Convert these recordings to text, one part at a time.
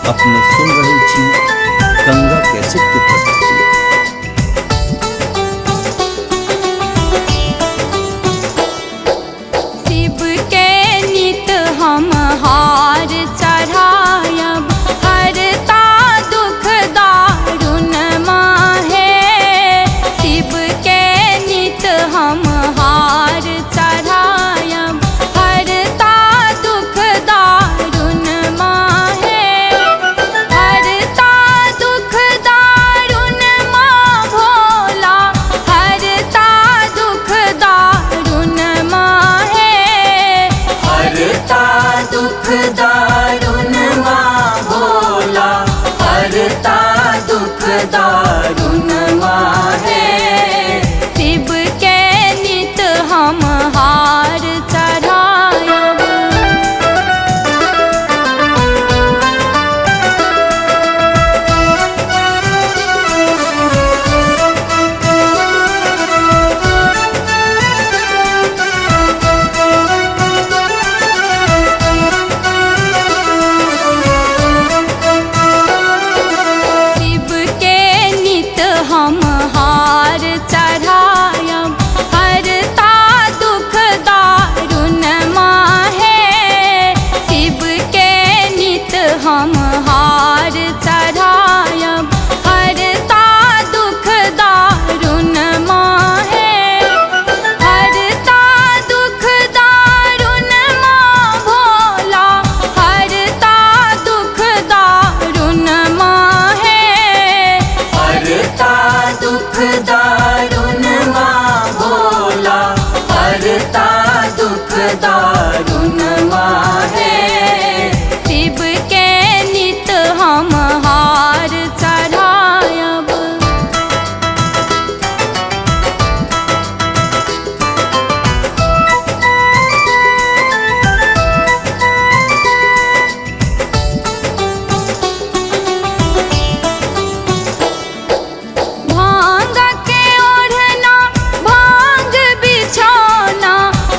अपने सुन रहे छी गंगा कैसेट की प्रस्तुति। शिव के नित हम हार चढ़ायब, हरता दुख दारुण माहे। शिव के नित हम हार चढ़ायब, हरता दुख दारुण माहे। हरता दुख दारुण माँ भोला, हरता दुख दारुण माहे। हरता दुख दारुण माँ भोला, हरता दुख दारुण माँ है। शिव के नित हम हार चढ़ायब। शिव के नित हम हार चढ़ायब, हरता दुख दारुण माहे। शिव के नित हम हार चढ़ायब, हरता दुख दारुण माहे। हरता दुख दारुण माँ भोला, हरता दुख दारुण माहे। हरता दुख दारुण माँ भोला, हरता दुख दारुण माँ है। शिव के नित हम हार चढ़ायब। भांग के ओढ़ना, भांग बिछौना,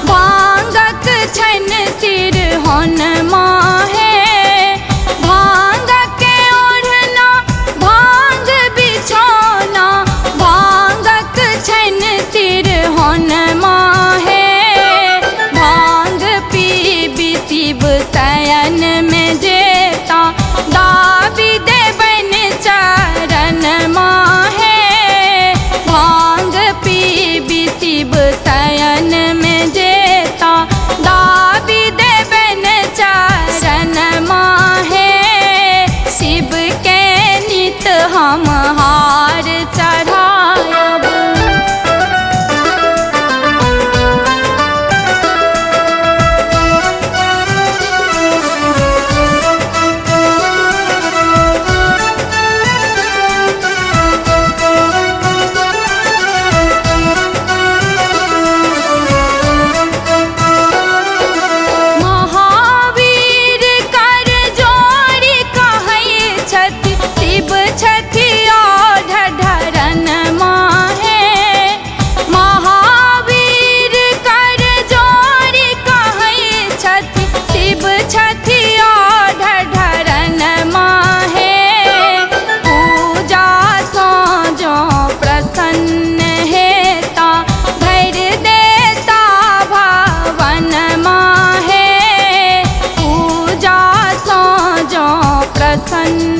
भांगक छन सिर होन माहे। भांग के ओढ़ना, भांग बिछौना, भांगक छन सिर होन माहे। भांग पीबी शिव शयन में जेता, दाबी देबन चरण माहे। भांग पीबी शिव शयन में जेता, दाबी देबन चरण माहे। शिव के नित हम हार चढ़ायब। महावीर कर जोड़ी कहै छथि, शिव छथि ढढरन माहे। महावीर कर जोड़ी कहै छथि, शिव छथि ढढरन माहे। पूजा सँ जो प्रसन्न हेता, भर देता भवन माहे। पूजा सँ जो प्रसन्न